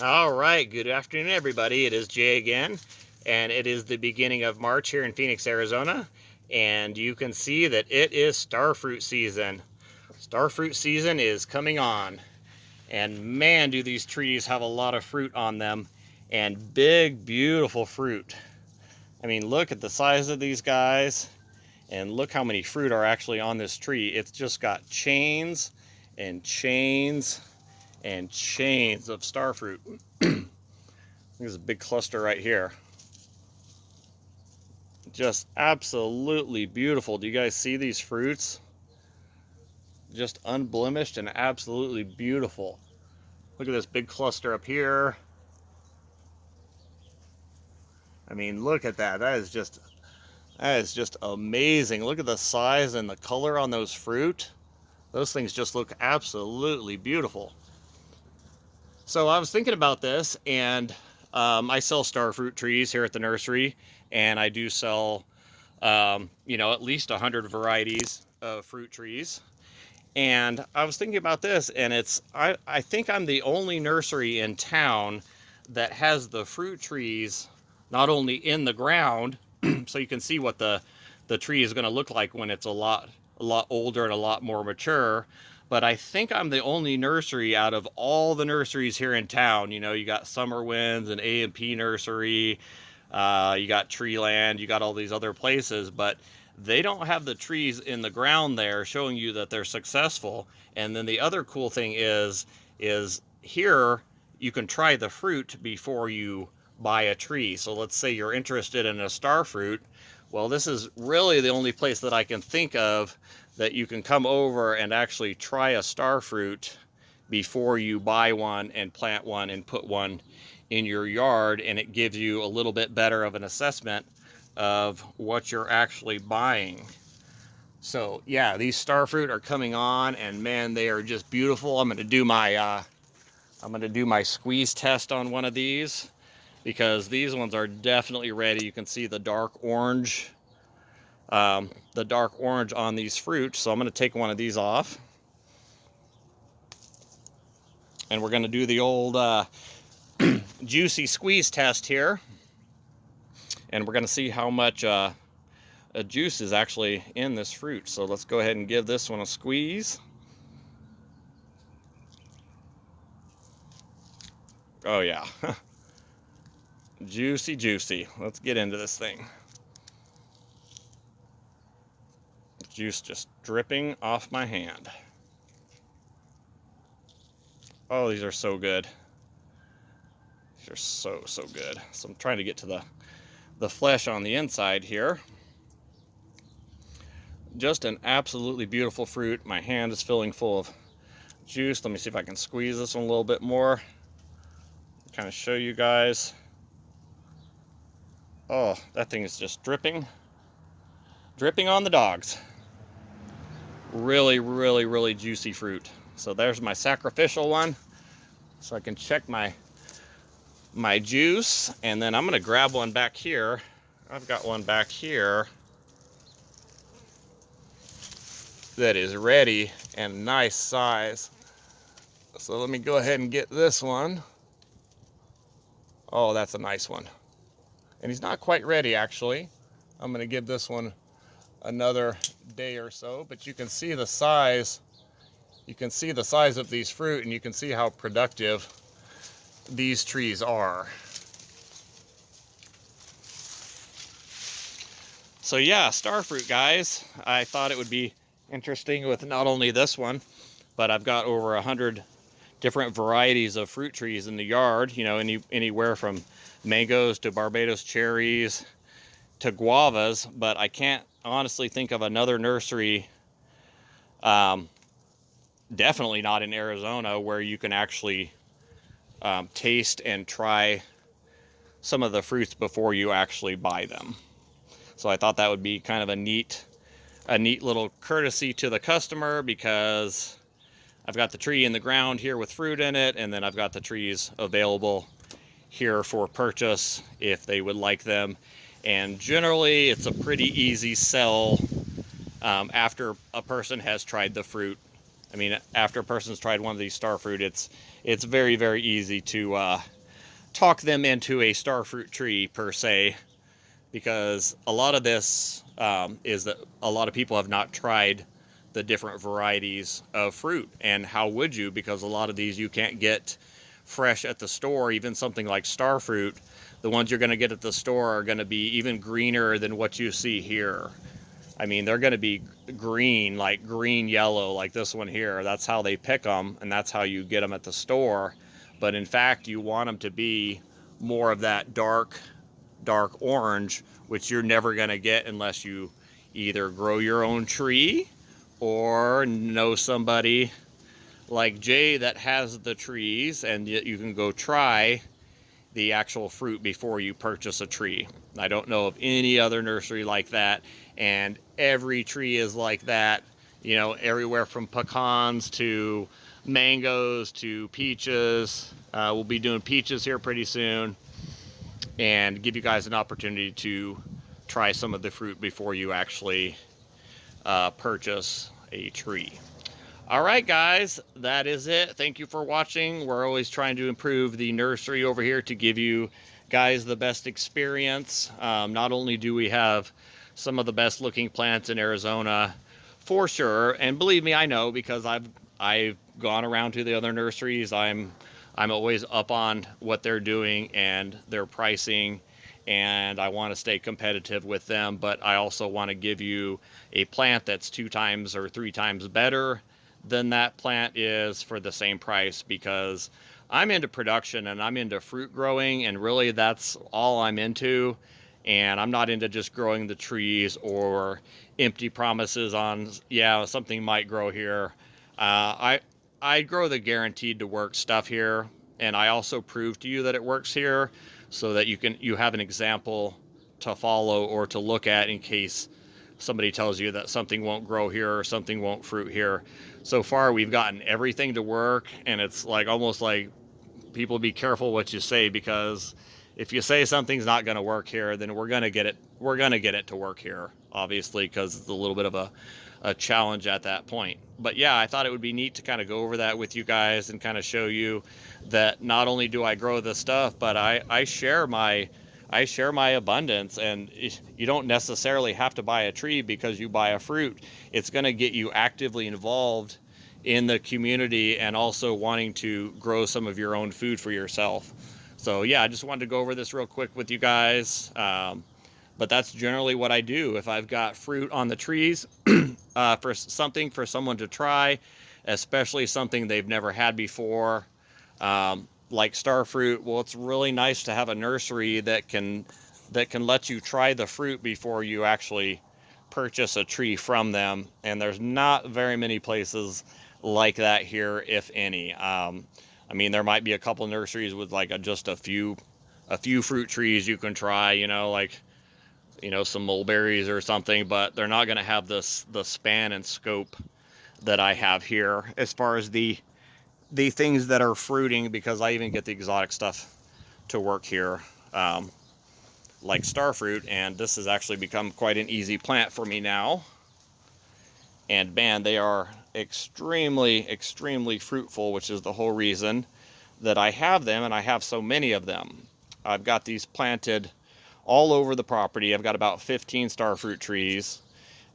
All right, good afternoon, everybody. It is Jay again, and it is the beginning of March here in Phoenix, Arizona, and you can see that it is starfruit season. Starfruit season is coming on, and man, do these trees have a lot of fruit on them, and big, beautiful fruit. I mean, look at the size of these guys, and look how many fruit are actually on this tree. It's just got chains and chains and chains of starfruit. There's a big cluster right here. Just absolutely beautiful. Do you guys see these fruits? Just unblemished and absolutely beautiful. Look at this big cluster up here. I mean, look at that. That is just amazing. Look at the size and the color on those fruit. Those things just look absolutely beautiful. So I was thinking about this, and I sell starfruit trees here at the nursery, and I do sell, at least 100 varieties of fruit trees. And I was thinking about this, and I think I'm the only nursery in town that has the fruit trees not only in the ground, so you can see what the tree is going to look like when it's a lot older and a lot more mature. But I think I'm the only nursery out of all the nurseries here in town. You know, you got Summer Winds and A&P Nursery, you got Treeland, you got all these other places, but they don't have the trees in the ground there showing you that they're successful. And then the other cool thing is here you can try the fruit before you buy a tree. So let's say you're interested in a star fruit. Well, this is really the only place that I can think of that you can come over and actually try a star fruit before you buy one and plant one and put one in your yard, and it gives you a little bit better of an assessment of what you're actually buying. So yeah, these starfruit are coming on, and man, they are just beautiful. I'm going to do my squeeze test on one of these, because these ones are definitely ready. You can see the dark orange on these fruits. So I'm going to take one of these off, and we're going to do the old juicy squeeze test here, and we're going to see how much juice is actually in this fruit. So let's go ahead and give this one a squeeze. Oh yeah. Juicy, juicy. Let's get into this thing. Juice just dripping off my hand. Oh, these are so good. These are so good. So I'm trying to get to the flesh on the inside here. Just an absolutely beautiful fruit. My hand is filling full of juice. Let me see if I can squeeze this one a little bit more. Kind of show you guys. Oh, that thing is just dripping on the dogs. Really, really, really juicy fruit. So there's my sacrificial one. So I can check my juice, and then I'm gonna grab one back here. I've got one back here that is ready and nice size. So let me go ahead and get this one. Oh, that's a nice one. And he's not quite ready, actually. I'm gonna give this one another day or so, but you can see the size. You can see the size of these fruit, and you can see how productive these trees are. So yeah, starfruit, guys. I thought it would be interesting with not only this one, but I've got over 100 different varieties of fruit trees in the yard. You know, anywhere from mangoes to Barbados cherries to guavas. But I can't honestly think of another nursery, definitely not in Arizona, where you can actually taste and try some of the fruits before you actually buy them. So I thought that would be kind of a neat little courtesy to the customer, because I've got the tree in the ground here with fruit in it, and then I've got the trees available here for purchase if they would like them. And generally it's a pretty easy sell after a person has tried the fruit I mean, after a person's tried one of these star fruit, it's very, very easy to talk them into a star fruit tree per se, because a lot of this is that a lot of people have not tried the different varieties of fruit. And how would you? Because a lot of these you can't get fresh at the store. Even something like star fruit, the ones you're going to get at the store are going to be even greener than what you see here. I mean, they're going to be green, like green yellow, like this one here. That's how they pick them, and that's how you get them at the store. But in fact, you want them to be more of that dark orange, which you're never going to get unless you either grow your own tree or know somebody like Jay that has the trees, and you can go try the actual fruit before you purchase a tree. I don't know of any other nursery like that, and every tree is like that, you know, everywhere from pecans to mangoes to peaches. We'll be doing peaches here pretty soon, and give you guys an opportunity to try some of the fruit before you actually purchase a tree. All right, guys, that is it. Thank you for watching. We're always trying to improve the nursery over here to give you guys the best experience. Not only do we have some of the best looking plants in Arizona for sure, and believe me, I know, because I've gone around to the other nurseries. I'm always up on what they're doing and their pricing, and I want to stay competitive with them, but I also want to give you a plant that's 2 times or 3 times better than that plant is for the same price, because I'm into production and I'm into fruit growing, and really that's all I'm into. And I'm not into just growing the trees or empty promises on, yeah, something might grow here. I grow the guaranteed to work stuff here, and I also prove to you that it works here, so that you have an example to follow or to look at in case somebody tells you that something won't grow here or something won't fruit here. So far, we've gotten everything to work, and it's like almost like people be careful what you say, because if you say something's not going to work here, then we're going to get it to work here, obviously, because it's a little bit of a challenge at that point. But yeah, I thought it would be neat to kind of go over that with you guys and kind of show you that not only do I grow this stuff, but I share my abundance. And you don't necessarily have to buy a tree because you buy a fruit. It's going to get you actively involved in the community and also wanting to grow some of your own food for yourself. So yeah, I just wanted to go over this real quick with you guys. But that's generally what I do. If I've got fruit on the trees for something for someone to try, especially something they've never had before, like star fruit, well, it's really nice to have a nursery that can let you try the fruit before you actually purchase a tree from them. And there's not very many places like that here, if any. I mean, there might be a couple nurseries with like just a few fruit trees you can try, you know, like, you know, some mulberries or something, but they're not going to have the span and scope that I have here as far as the things that are fruiting, because I even get the exotic stuff to work here, like star fruit, and this has actually become quite an easy plant for me now. And man, they are extremely fruitful, which is the whole reason that I have them, and I have so many of them. I've got these planted all over the property. I've got about 15 star fruit trees,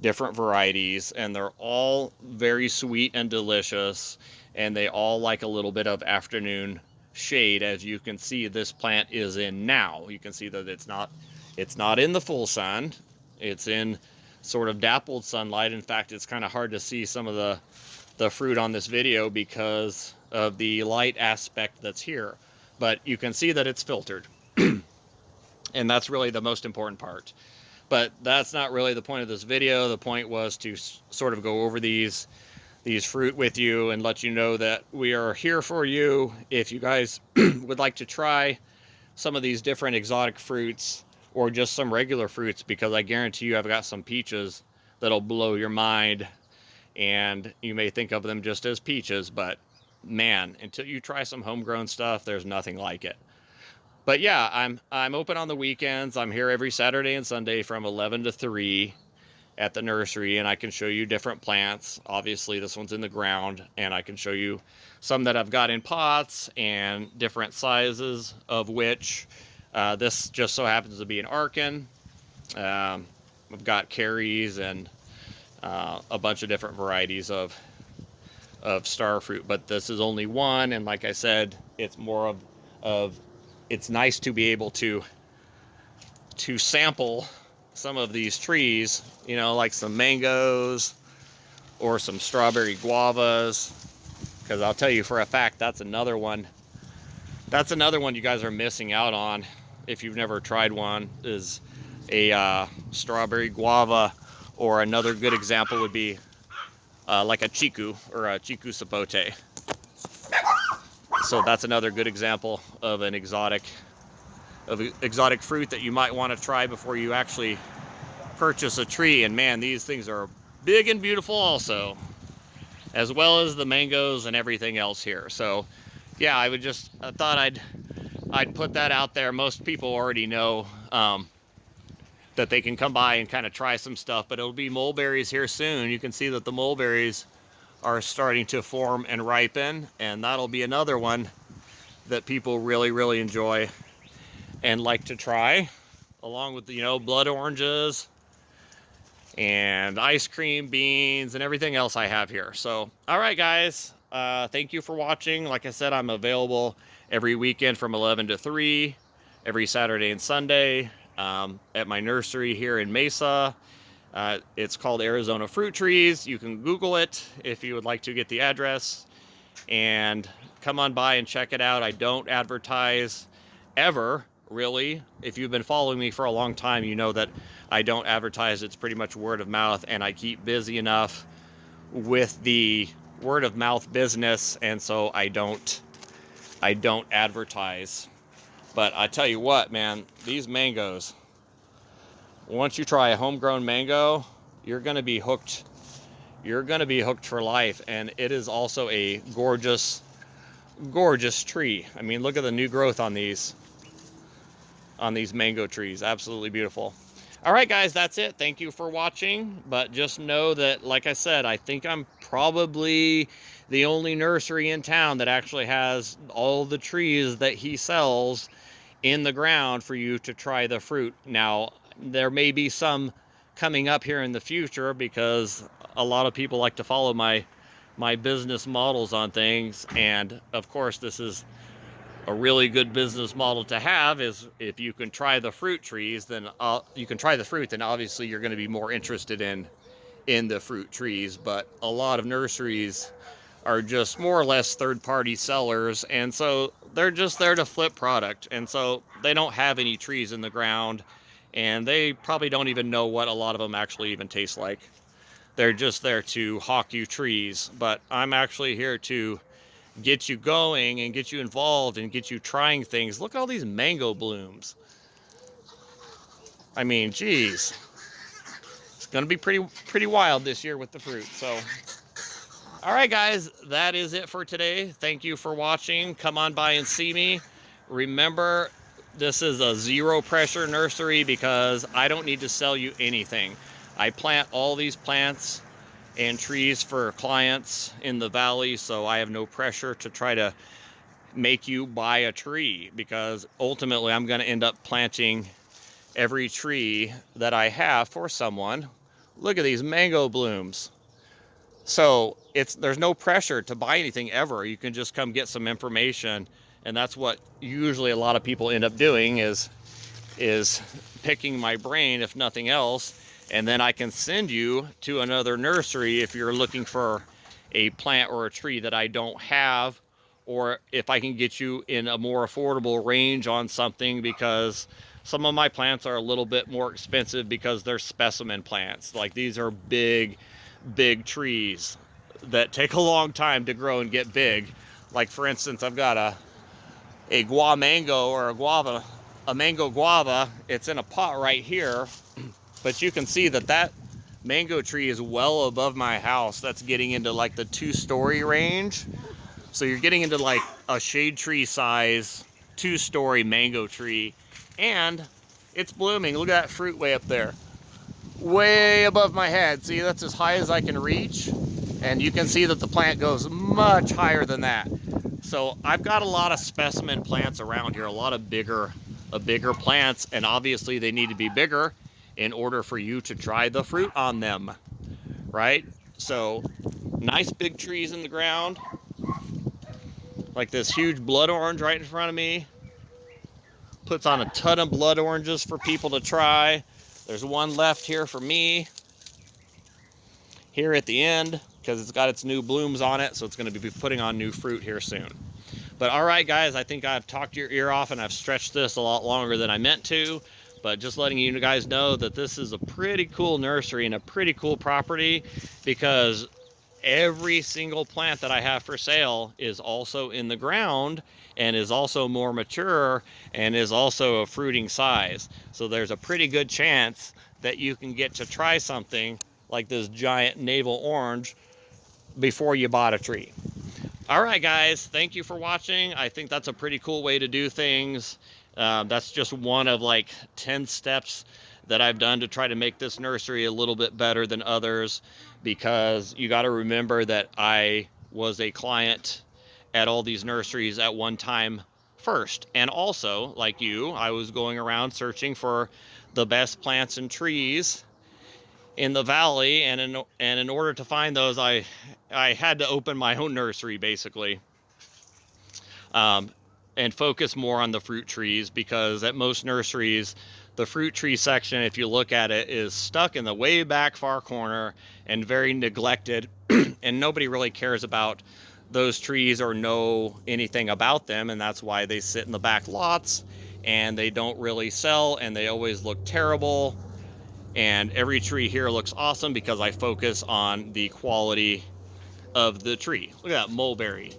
different varieties, and they're all very sweet and delicious, and they all like a little bit of afternoon shade. As you can see, this plant is in now. You can see that it's not in the full sun. It's in sort of dappled sunlight. In fact, it's kind of hard to see some of the fruit on this video because of the light aspect that's here, but you can see that it's filtered. And that's really the most important part. But that's not really the point of this video. The point was to sort of go over these fruit with you and let you know that we are here for you if you guys would like to try some of these different exotic fruits or just some regular fruits, because I guarantee you I've got some peaches that'll blow your mind, and you may think of them just as peaches, but man, until you try some homegrown stuff, there's nothing like it. But yeah, I'm open on the weekends. I'm here every Saturday and Sunday from 11 to 3. at the nursery, and I can show you different plants. Obviously this one's in the ground, and I can show you some that I've got in pots and different sizes of which. This just so happens to be an Arkin. I've got Carries and a bunch of different varieties of star fruit, but this is only one, and like I said, it's more of it's nice to be able to sample some of these trees, you know, like some mangoes or some strawberry guavas, because I'll tell you for a fact that's another one you guys are missing out on if you've never tried one, is a strawberry guava. Or another good example would be like a chiku or a chiku sapote. So that's another good example of an exotic fruit that you might want to try before you actually purchase a tree. And man, these things are big and beautiful also, as well as the mangoes and everything else here. So yeah, I thought I'd put that out there. Most people already know that they can come by and kind of try some stuff, but it'll be mulberries here soon. You can see that the mulberries are starting to form and ripen, and that'll be another one that people really, really enjoy and like to try, along with, you know, blood oranges and ice cream beans and everything else I have here. So, all right, guys, thank you for watching. Like I said, I'm available every weekend from 11 to 3, every Saturday and Sunday. At my nursery here in Mesa. It's called Arizona Fruit Trees. You can Google it if you would like to get the address, and come on by and check it out. I don't advertise ever, really. If you've been following me for a long time, you know that I don't advertise. It's pretty much word of mouth, and I keep busy enough with the word of mouth business, and so I don't advertise. But I tell you what, man, these mangoes, once you try a homegrown mango, you're going to be hooked. You're going to be hooked for life. And it is also a gorgeous, gorgeous tree. I mean, look at the new growth on these mango trees. Absolutely beautiful. All right, guys, that's it. Thank you for watching. But just know that, like I said, I think I'm probably the only nursery in town that actually has all the trees that he sells in the ground for you to try the fruit. Now, there may be some coming up here in the future, because a lot of people like to follow my business models on things. And of course, this is a really good business model to have, is if you can try the fruit trees, then you can try the fruit, then obviously you're going to be more interested in the fruit trees. But a lot of nurseries are just more or less third-party sellers, and so they're just there to flip product, and so they don't have any trees in the ground, and they probably don't even know what a lot of them actually even taste like. They're just there to hawk you trees. But I'm actually here to get you going and get you involved and get you trying things. Look at all these mango blooms. I mean, geez, it's gonna be pretty wild this year with the fruit. So all right, guys, that is it for today. Thank you for watching. Come on by and see me. Remember, this is a zero pressure nursery, because I don't need to sell you anything. I plant all these plants and trees for clients in the valley, so I have no pressure to try to make you buy a tree, because ultimately I'm going to end up planting every tree that I have for someone. Look at these mango blooms. So there's no pressure to buy anything ever. You can just come get some information, and that's what usually a lot of people end up doing, is picking my brain, if nothing else, and then I can send you to another nursery if you're looking for a plant or a tree that I don't have, or if I can get you in a more affordable range on something, because some of my plants are a little bit more expensive because they're specimen plants. Like, these are big trees that take a long time to grow and get big. Like, for instance, I've got a guamango, or a mango guava. It's in a pot right here, but you can see that mango tree is well above my house. That's getting into like the 2-story range. So you're getting into like a shade tree size 2-story mango tree, and it's blooming. Look at that fruit way up there. way above my head. See, that's as high as I can reach. And you can see that the plant goes much higher than that. So I've got a lot of specimen plants around here, a lot of bigger plants, and obviously they need to be bigger in order for you to try the fruit on them, right? So nice big trees in the ground, like this huge blood orange right in front of me. Puts on a ton of blood oranges for people to try. There's one left here for me here at the end because it's got its new blooms on it, so it's going to be putting on new fruit here soon. But all right, guys, I think I've talked your ear off and I've stretched this a lot longer than I meant to. But just letting you guys know that this is a pretty cool nursery and a pretty cool property, because every single plant that I have for sale is also in the ground and is also more mature and is also a fruiting size. So there's a pretty good chance that you can get to try something like this giant navel orange before you bought a tree. All right, guys, thank you for watching. I think that's a pretty cool way to do things. That's just one of like 10 steps that I've done to try to make this nursery a little bit better than others, because you got to remember that I was a client at all these nurseries at one time first. And also, like you, I was going around searching for the best plants and trees in the valley, and in order to find those, I had to open my own nursery basically, and focus more on the fruit trees, because at most nurseries the fruit tree section, if you look at it, is stuck in the way back far corner and very neglected and nobody really cares about those trees or know anything about them, and that's why they sit in the back lots and they don't really sell and they always look terrible. And every tree here looks awesome because I focus on the quality of the tree. Look at that mulberry.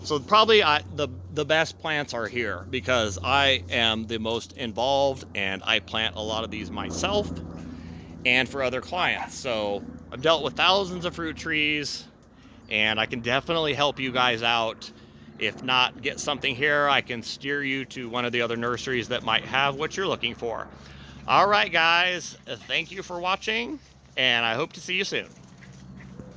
So probably the best plants are here because I am the most involved and I plant a lot of these myself and for other clients. So I've dealt with thousands of fruit trees and I can definitely help you guys out. If not get something here, I can steer you to one of the other nurseries that might have what you're looking for. All right, guys, thank you for watching, and I hope to see you soon.